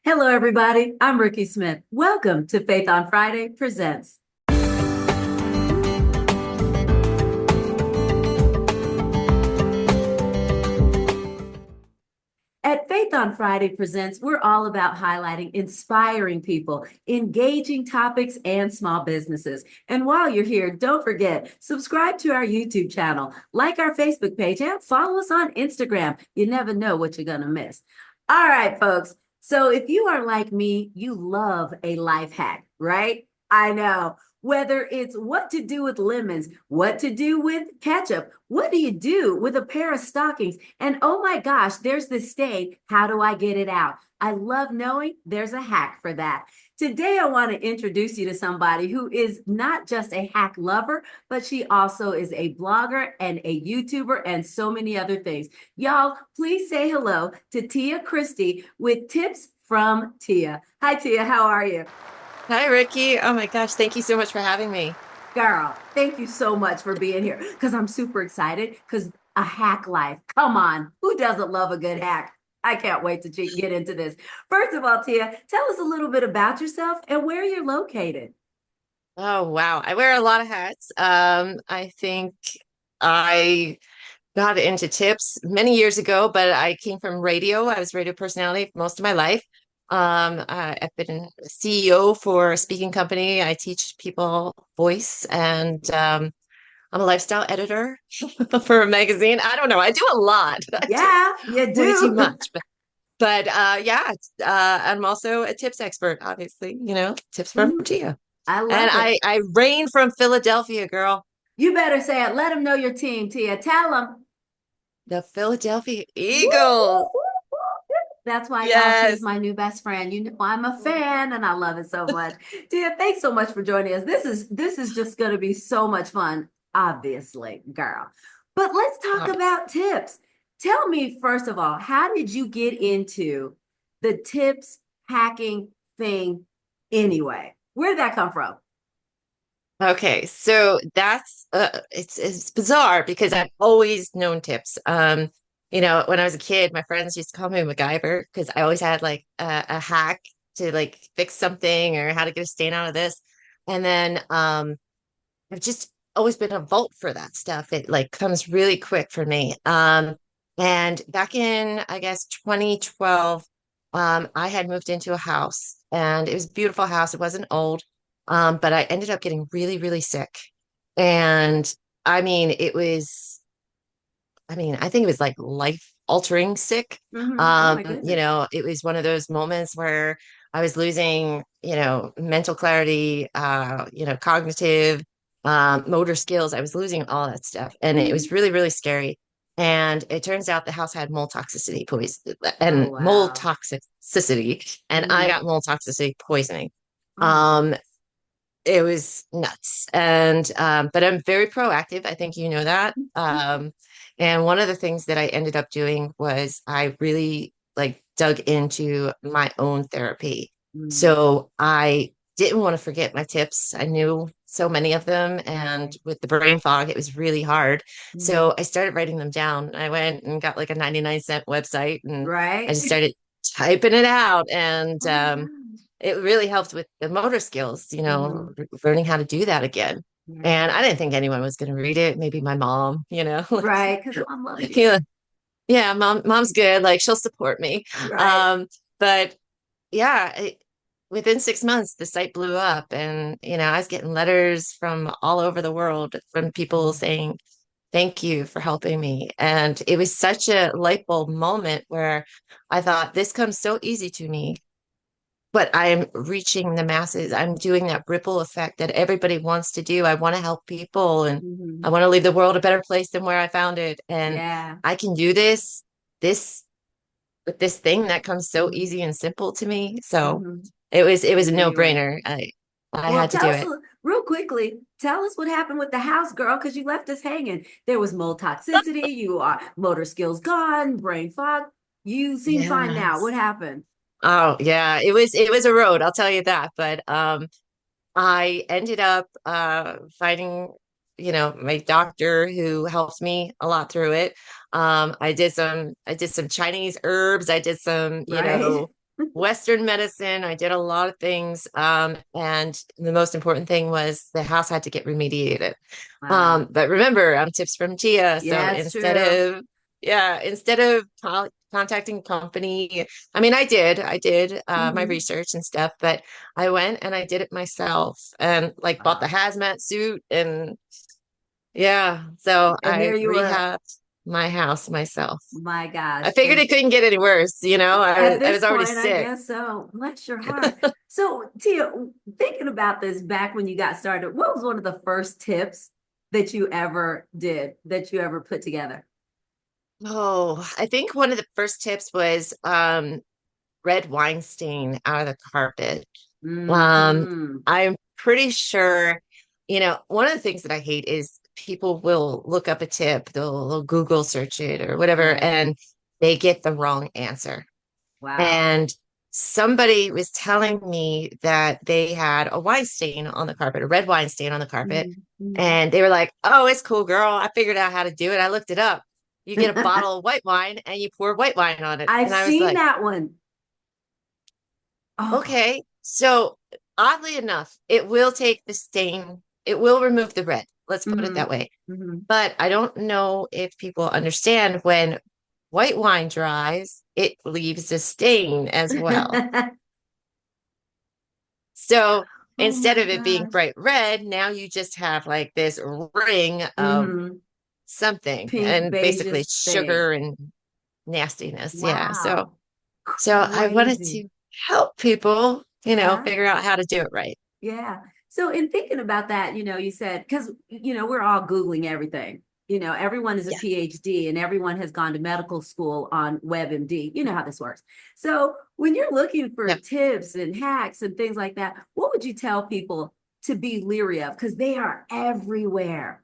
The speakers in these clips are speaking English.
Hello, everybody. I'm Rikki Smith. Welcome to Faith on Friday Presents. At Faith on Friday Presents, we're all about highlighting inspiring people, engaging topics, and small businesses. And while you're here, don't forget, subscribe to our YouTube channel, like our Facebook page, and follow us on Instagram. You never know what you're going to miss. All right, folks. So if you are like me, you love a life hack, right? I know. Whether it's what to do with lemons, what to do with ketchup, what do you do with a pair of stockings? And oh my gosh, there's this stain. How do I get it out? I love knowing there's a hack for that. Today, I want to introduce you to somebody who is not just a hack lover, but she also is a blogger and a YouTuber and so many other things. Y'all, please say hello to Tia Cristy with Tips from Tia. Hi, Tia. How are you? Hi, Rikki. Oh my gosh, thank you so much for having me. Girl, thank you so much for being here because I'm super excited because a hack life. Come on. Who doesn't love a good hack? I can't wait to get into this. First of all, Tia, tell us a little bit about yourself and where you're located. Oh wow, I wear a lot of hats. I think I got into tips many years ago, but I came from radio. I was a radio personality for most of my life. I've been a CEO for a speaking company. I teach people voice, and I'm a lifestyle editor for a magazine. I don't know. I do a lot. I do Yeah, you way too do. much, but yeah, I'm also a tips expert, obviously, tips from Mhm. Tia. I And love it. I reign from Philadelphia, girl. You better say it. Let them know your team, Tia. Tell them. The Philadelphia Woo, woo, Eagles. woo, woo. That's why, y'all, she is Yes. my new best friend. You know, I'm a fan and I love it so much. Tia, thanks so much for joining us. This is just going to be so much fun, obviously, girl. But let's talk Obvious. about tips. Tell me, first of all, how did you get into the tips hacking thing anyway? Where did that come from? Okay, so that's it's bizarre because I've always known tips. When I was a kid, my friends used to call me MacGyver because I always had like a hack to like fix something or how to get a stain out of this. And then I've just always been a vault for that stuff. It like comes really quick for me. And back in, I guess, 2012, I had moved into a house and it was a beautiful house. It wasn't old, but I ended up getting really, really sick. And I mean, I think it was like life altering sick. Oh my goodness. It was one of those moments where I was losing, mental clarity, cognitive, motor skills. I was losing all that stuff. And it was Mhm. really, really scary. And it turns out the house had mold toxicity poison Oh and mold wow. toxicity. And I Mhm. got mold toxicity poisoning. Oh my Um, goodness. it was nuts. And but I'm very proactive. I think you know that. And one of the things that I ended up doing was I really like dug into my own therapy. Mhm. So I didn't want to forget my tips. I knew so many of them, and with the brain fog, it was really hard. Mhm. So I started writing them down. I went and got like a 99-cent website, and I Right? just started typing it out. And Oh my gosh. it really helped with the motor skills, Mhm. learning how to do that again. Right. And I didn't think anyone was going to read it. Maybe my mom, like, Right. Because mom loves you. yeah, yeah, mom's good. Like she'll support me. Right. But yeah, within 6 months, the site blew up, and I was getting letters from all over the world from people Mhm. saying, "Thank you for helping me." And it was such a light bulb moment where I thought, this comes so easy to me, but I'm reaching the masses. I'm doing that ripple effect that everybody wants to do. I want to help people and I Mhm. want to leave the world a better place than where I found it. And Yeah. I can do this with this thing that comes so Mhm. easy and simple to me. So Mhm. it was a And there you went. no-brainer. I Well, had to tell do us it. real quickly. Tell us what happened with the house, girl, because you left us hanging. There was mold toxicity. You are motor skills gone, brain fog. You seem fine now. What Yes. happened? Oh yeah, it was a road, I'll tell you that. But I ended up finding, my doctor who helped me a lot through it. I did some Chinese herbs. I did some, Right. Western medicine. I did a lot of things. And the most important thing was the house had to get remediated. Wow. But remember, I'm tips from Tia. So Yeah, it's true. instead of contacting company, I mean, I did my Hmm. research and stuff, but I went and I did it myself and like bought the Wow. hazmat suit and yeah, so And I there you were. rehabbed my house myself. My I gosh. figured And it couldn't get any worse, at I this was already point, I sick. guess so. Bless your heart. So, Tia, thinking about this back when you got started, what was one of the first tips that you ever did, that you ever put together? Oh, I think one of the first tips was red wine stain out of the carpet. Um, Hmm. I'm pretty sure, one of the things that I hate is people will look up a tip, they'll Google search it or whatever, Right. and they get the wrong answer. Wow. And somebody was telling me that they had a wine stain on the carpet, a red wine stain on the carpet. Mhm. And they were like, "Oh, it's cool, girl. I figured out how to do it. I looked it up. You get a Mhm. bottle of white wine and you pour white wine on it." I've And I was seen like, that one. Oh. okay. So oddly enough, it will take the stain, it will remove the red. Let's put it Hmm. that way. Hmm. But I don't know if people understand when white wine dries, it leaves a stain as well. So Oh instead my of it being gosh. bright red, now you just have like this ring of Hmm. something Pink and basically beige it's thing. sugar and nastiness. Yeah. So Wow. so I wanted Crazy. to help people, Yeah. figure out how to do it right. Yeah. So in thinking about that, you said, because, we're all Googling everything. Everyone is a Yeah. PhD and everyone has gone to medical school on WebMD. You know how this works. So when you're looking for Yep. tips and hacks and things like that, what would you tell people to be leery of? Because they are everywhere.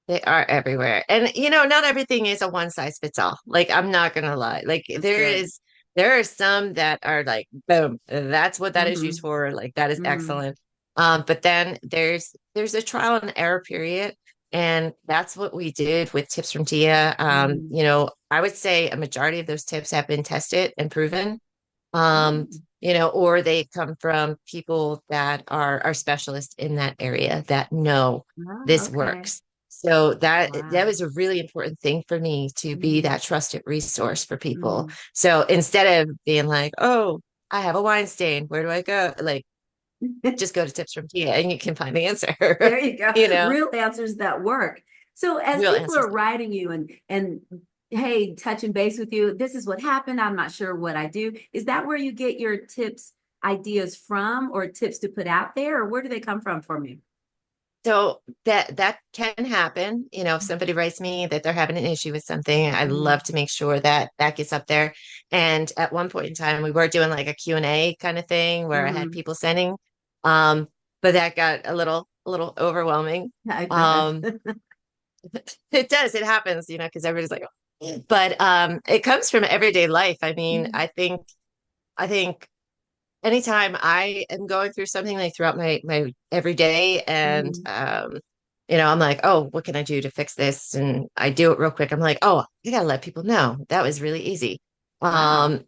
They are everywhere. And not everything is a one size fits all. Like I'm not gonna lie. Like That's good. there are some that are like, boom, that's what that is used Hmm. for. Like that is Hmm. excellent. But then there's a trial and error period. And that's what we did with tips from Tia. Hmm. I would say a majority of those tips have been tested and proven. Um, Oh, or they come from people that are specialists in that area that know oh, this okay. works. So that Wow. was a really important thing for me to be Hmm. that trusted resource for people. Hmm. So instead of being like, oh, I have a wine stain, where do I go? Like, just go to Tips from Tia and you can find the answer. There you go. You know, Real answers that work. So as real people answers. are writing you and hey, touching base with you, this is what happened. I'm not sure what I do. Is that where you get your tips, ideas from, or tips to put out there, or where do they come from you? So that can happen. If somebody writes me that they're having an issue with something, I Mhm. love to make sure that that gets up there. And at one point in time, we were doing like a Q&A kind of thing where I had Mhm. people sending, um, but that got a little overwhelming. I bet. Um, it does, it happens, because everybody's like, "Oh." But it comes from everyday life. I mean, I think anytime I am going through something like throughout my everyday and Mhm. I'm like, oh, what can I do to fix this? And I do it real quick. I'm like, oh, I gotta let people know. That was really easy. Wow. Um,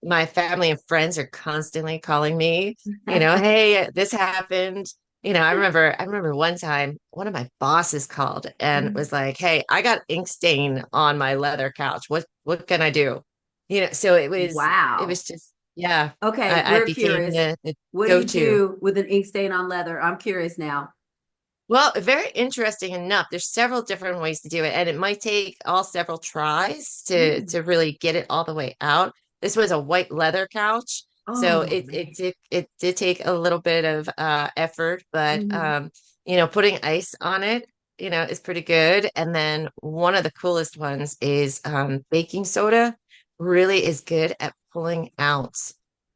my family and friends are constantly calling me, hey, this happened. I remember one time one of my bosses called and was like, hey, I got ink stain on my leather couch. What can I do? So it was Wow. just yeah, Okay, I we're became curious. the What do you go-to. do with an ink stain on leather? I'm curious now. Well, very interesting enough. There's several different ways to do it, and it might take all several tries to Mm. to really get it all the way out. This was a white leather couch, so Oh man. it did take a little bit of effort, but Mhm. putting ice on it, is pretty good. And then one of the coolest ones is baking soda. Really is good at pulling out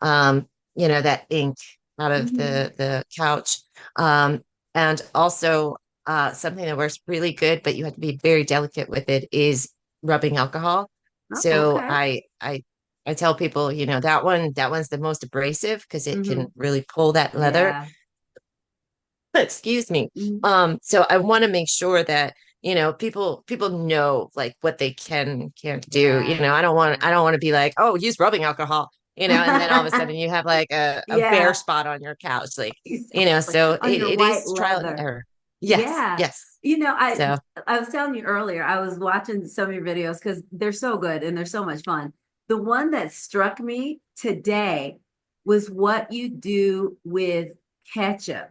um, that ink out of Mhm. the couch. Um, and also, something that works really good, but you have to be very delicate with it, is rubbing alcohol. Oh, So okay. I tell people, that one's the most abrasive because it can Hmm. really pull that leather. Yeah. Excuse me. Mhm. So I want to make sure that, people know like what they can't do. Yeah. I don't want Yeah. I don't want to be like, oh, use rubbing alcohol. and then all of a sudden you have like a bare Yeah, spot on your couch, like, exactly. so On your it white is trial and leather. error. Yes, Yeah. yes. You know, So, I was telling you earlier, I was watching some of your videos because they're so good and they're so much fun. The one that struck me today was what you do with ketchup.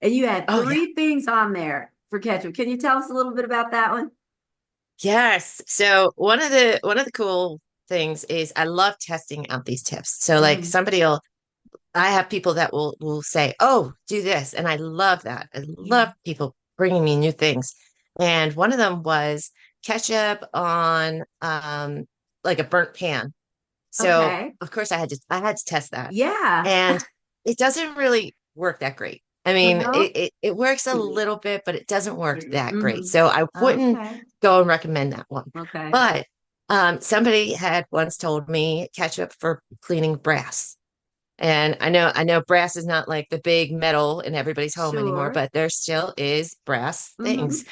And you had oh yeah. three things on there for ketchup. Can you tell us a little bit about that one? Yes. So one of the cool things is I love testing out these tips. So like Mm, I have people that will say, "Oh, do this," and I love that. I love mm. people bringing me new things. And one of them was ketchup on like a burnt pan. So Okay. of course I had to test that, Yeah. and it doesn't really work that great. I mean, No. it works a little bit, but it doesn't work that great. Hmm. So I wouldn't Okay. go and recommend that one. Okay. But somebody had once told me ketchup for cleaning brass. And I know brass is not like the big metal in everybody's home anymore, Sure. but there still is brass things. Hmm.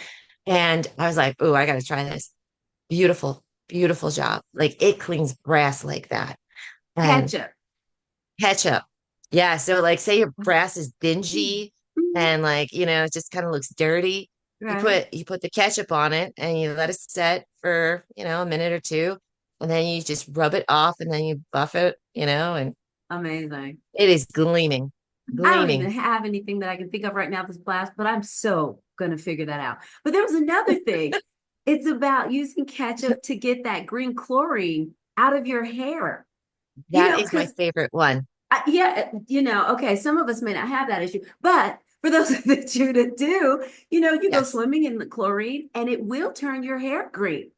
And I was like, "Oh, I got to try this." Beautiful, beautiful job. Like it cleans brass like that. And Ketchup. ketchup. Yeah. So like say your brass is dingy Mhm. and like, it just kind of looks dirty. You Right. put you put the ketchup on it and you let it set for, a minute or two. And then you just rub it off and then you buff it, and Amazing. it is gleaming, I don't even gleaming. have anything that I can think of right now this blast, but I'm so gonna figure that out. But there was another thing. It's about using ketchup to get that green chlorine out of your hair. That is my Because favorite one. yeah, okay, some of us may not have that issue, but for those of you that do, you go Yes. swimming in the chlorine and it will turn your hair green.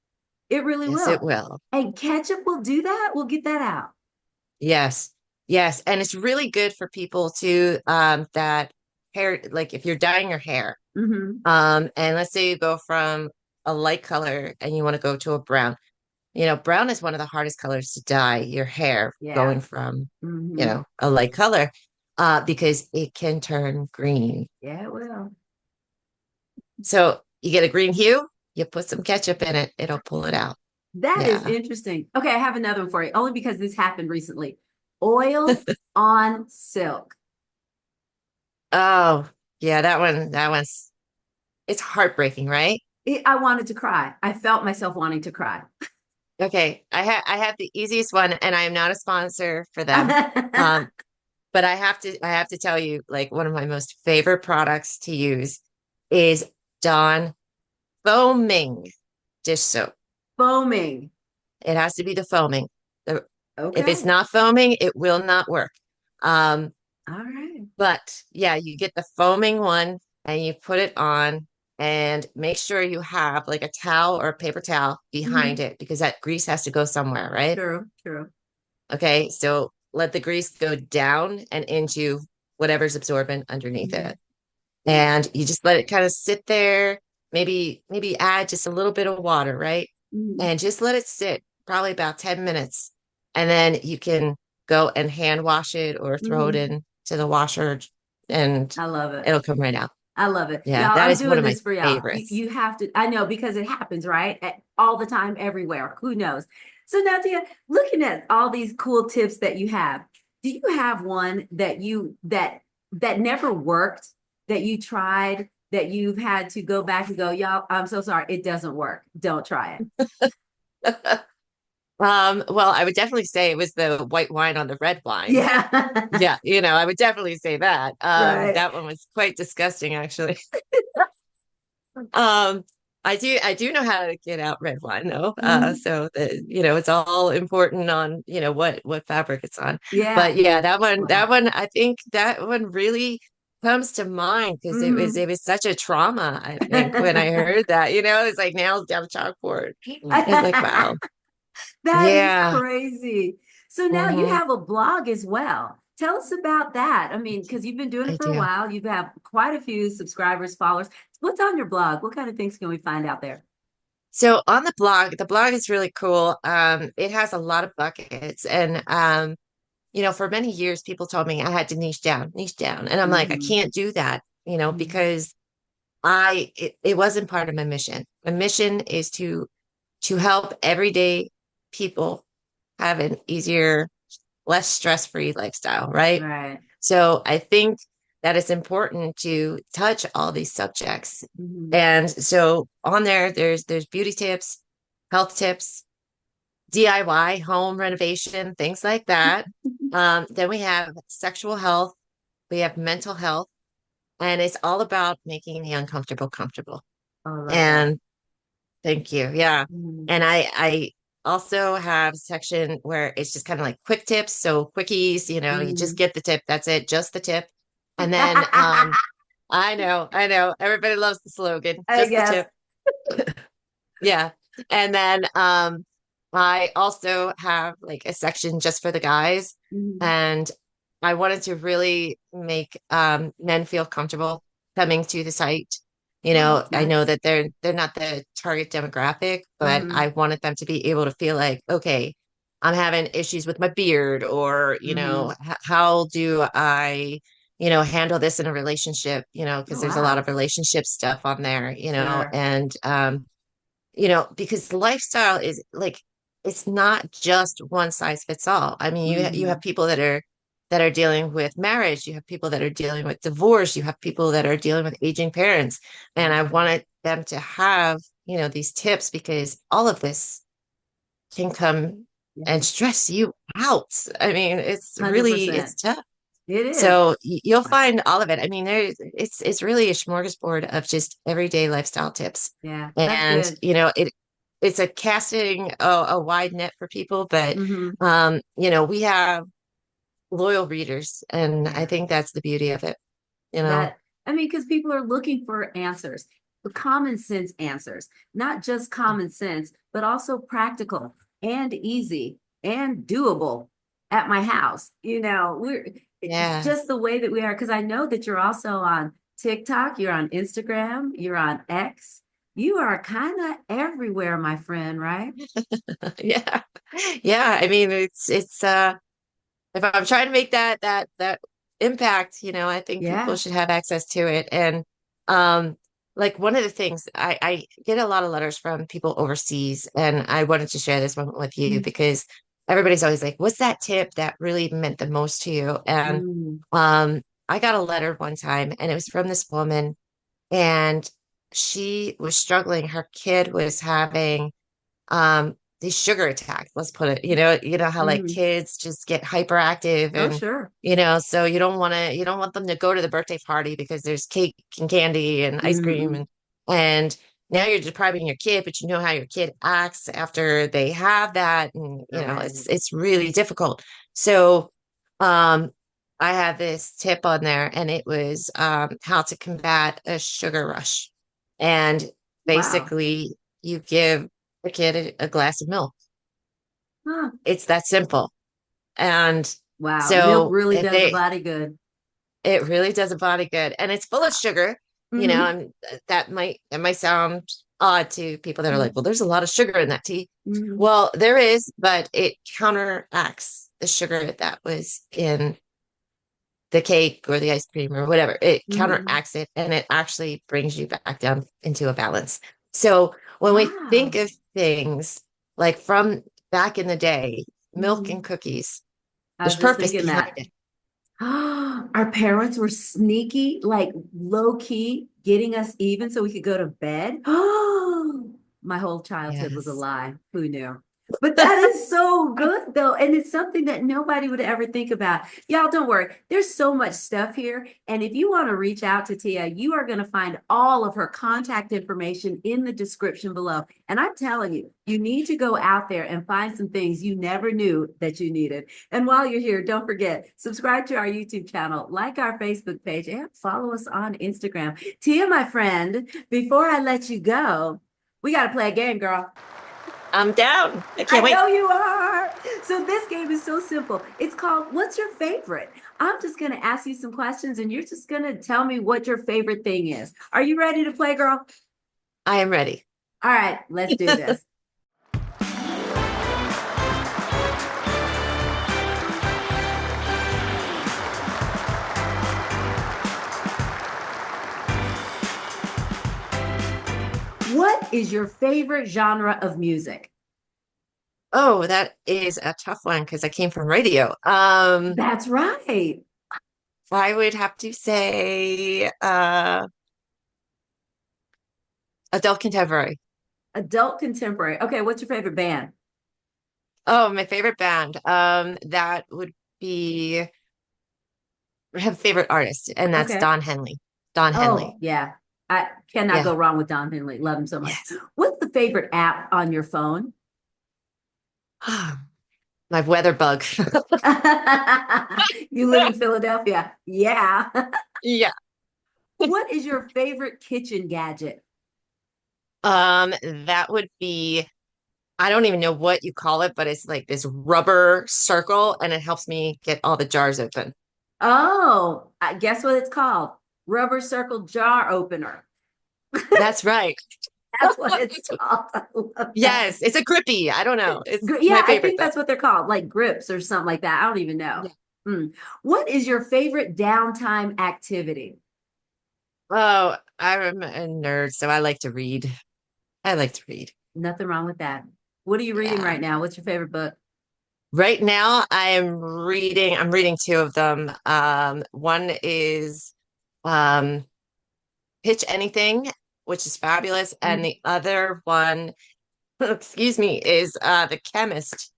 It really Yes, it will. will. And ketchup will do that. We'll get that out. Yes. Yes. And it's really good for people to that hair, like if you're dyeing your hair. Hmm. And let's say you go from a light color and you want to go to a brown. Brown is one of the hardest colors to dye your hair Yeah. going from, Hmm. a light color, because it can turn green. Yeah, it will. So you get a green hue, you put some ketchup in it, it'll pull it out. That is Yeah. interesting. Okay, I have another one for you, only because this happened recently. Oil on silk. Oh, yeah, that one's it's heartbreaking, right? I wanted to cry. I felt myself wanting to cry. Okay, I have the easiest one, and I am not a sponsor for them. Um, but I have to tell you, like one of my most favorite products to use is Dawn foaming dish soap. Foaming. It has to be the foaming. If it's Okay. not foaming, it will not work. Um, All right. but yeah, you get the foaming one and you put it on and make sure you have like a towel or a paper towel behind Mhm. it because that grease has to go somewhere, right? True, true. Okay, so let the grease go down and into whatever's absorbent underneath Mhm. it. And you just let it kind of sit there, maybe add just a little bit of water, right? Mhm. And just let it sit probably about 10 minutes. And then you can go and hand wash it or throw it Mhm. in to the washer and I love it. it'll come right out. I love it. Yeah, Y'all, that I'm is one doing of my this for y'all. You, favorites. you have to, I know because it happens, right? All the time, everywhere. Who knows? So now, Tia, looking at all these cool tips that you have, do you have one that never worked, that you tried, that you've had to go back and go, y'all, I'm so sorry, it doesn't work. Don't try it. Well, I would definitely say it was the white wine on the red wine. Yeah. Yeah, I would definitely say that. Right. That one was quite disgusting, actually. Um, I do know how to get out red wine though. Mhm. So it's all important on, what fabric it's on. But Yeah. yeah, that one, Wow. I think that one really comes to mind because it was Mhm. it was such a trauma, I think, when I heard that, it's like nails down chalkboard. It's like, wow. That is Yeah. crazy. So now you Hmm. have a blog as well. Tell us about that. I mean, because you've been doing it I for a do. while, you've had quite a few subscribers, followers. What's on your blog? What kind of things can we find out there? So on the blog is really cool. It has a lot of buckets and for many years, people told me I had to niche down. And I'm like, I Hmm. can't do that, Hmm. because it wasn't part of my mission. My mission is to help everyday people have an easier less stress-free lifestyle, right? Right. So I think that it's important to touch all these subjects. Mhm. And so on there, there's beauty tips, health tips, DIY, home renovation, things like that. Then we have sexual health, we have mental health, and it's all about making the uncomfortable comfortable. I love that. And thank you. Yeah. Mhm. And I also have a section where it's just kind of like quick tips. So quickies, you just Mhm. get the tip. That's it, just the tip. And then I know. Everybody loves the slogan, I just the guess. tip. Yeah. And then I also have like a section just for the guys. Mhm. And I wanted to really make men feel comfortable coming to the site. Oh, that's I know nice. that they're not the target demographic, but Mhm. I wanted them to be able to feel like, okay, I'm having issues with my beard, or, Mhm. how do I, handle this in a relationship, Oh, because there's a lot wow. of relationship stuff on there, Sure. and because the lifestyle is like, it's not just one size fits all. I mean, you have Mhm. people that are dealing with marriage, you have people that are dealing with divorce, you have people that are dealing with aging parents, and I Wow. wanted them to have, these tips, because all of this can come and Yes. stress you out. I mean, it's 100%. tough. It is. So you'll Wow. find all of it. I mean, it's really a smorgasbord of just everyday lifestyle tips. Yeah, that's And, good. it's a casting a wide net for people, but Mhm. we have loyal readers, and I Yeah. think that's the beauty of it. That, I mean, because people are looking for answers, the common sense answers, not just common sense, but also practical and easy and doable at my house. Yeah. Just the way that we are. Because I know that you're also on TikTok, you're on Instagram, you're on X. You are kind of everywhere, my friend, right? Yeah. Yeah. I mean, it's if I'm trying to make that impact, I think people Yeah. should have access to it. And um, like one of the things, I get a lot of letters from people overseas, and I wanted to share this one with you because everybody's always like, "What's that tip that really meant the most to you?" And Mm-hmm. I got a letter one time, and it was from this woman, and she was struggling. Her kid was having these sugar attacks, let's put it. You know how like Mm-hmm. kids just get hyperactive, Oh, and sure. so you don't want them to go to the birthday party because there's cake and candy and ice cream, Mm-hmm. and now you're depriving your kid, but you know how your kid acts after they have that, and Right. it's really difficult. So um I have this tip on there, and it was how to combat a sugar rush. And Wow. basically you give the kid a glass of milk. Huh. It's that simple. And Wow. Milk so really if does a they, body good. it really does a body good, and it's full of sugar, Mm-hmm. and that might sound odd to people that are like, Mm-hmm. well, there's a lot of sugar in that tea. Mm-hmm. Well, there is, but it counteracts the sugar that was in the cake or the ice cream or whatever. It Mm-hmm. counteracts it, and it actually brings you back down into a balance. So when we think Wow. of things like from back in the day, milk Mm-hmm. and cookies, I there's was just purpose thinking behind that. it. Our parents were sneaky, like low key, getting us even so we could go to bed. My whole childhood was a Yes. lie. Who knew? But that is so good though. And it's something that nobody would ever think about. Y'all, don't worry. There's so much stuff here. And if you want to reach out to Tia, you are going to find all of her contact information in the description below. And I'm telling you, you need to go out there and find some things you never knew that you needed. And while you're here, don't forget, subscribe to our YouTube channel, like our Facebook page, and follow us on Instagram. Tia, my friend, before I let you go, we got to play a game, girl. I'm down. I can't I wait. know you are. So this game is so simple. It's called What's Your Favorite? I'm just going to ask you some questions and you're just going to tell me what your favorite thing is. Are you ready to play, girl? I am ready. All right, let's do this. What is your favorite genre of music? Oh, that is a tough one because I came from radio. That's right. I would have to say adult contemporary. Adult contemporary. Okay, what's your favorite band? Oh, my favorite band. That would be I have a favorite artist, and that's Okay. Don Henley. Don Oh, Henley. yeah. I cannot Yeah. go wrong with Don Henley. Love him so much. Yes. What's the favorite app on your phone? My weather bug. You live in Philadelphia. Yeah. Yeah. What is your favorite kitchen gadget? That would be, I don't even know what you call it, but it's like this rubber circle and it helps me get all the jars open. Oh, I guess what it's called? Rubber circle jar opener. That's right. That's what it's called. I love that. Yes, it's a grippy. I don't know. It's Yeah, my I favorite think though. that's what they're called, like grips or something like that. I don't even know. Yeah. Mm. What is your favorite downtime activity? Oh, I'm a nerd, so I like to read. I like to read. Nothing wrong with that. What are you reading Yeah. right now? What's your favorite book? Right now I'm reading two of them. One is um Pitch Anything, which is fabulous, and Mm. the other one, excuse me, is The Chemist,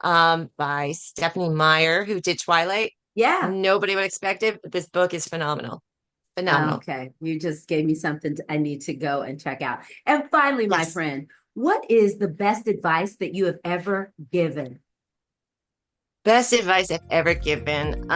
by Stephanie Meyer, who did Twilight. Yeah. Nobody would expect it, but this book is phenomenal. Phenomenal. Okay. You just gave me something I need to go and check out. And finally, my Yes. friend, what is the best advice that you have ever given? Best advice I've ever given.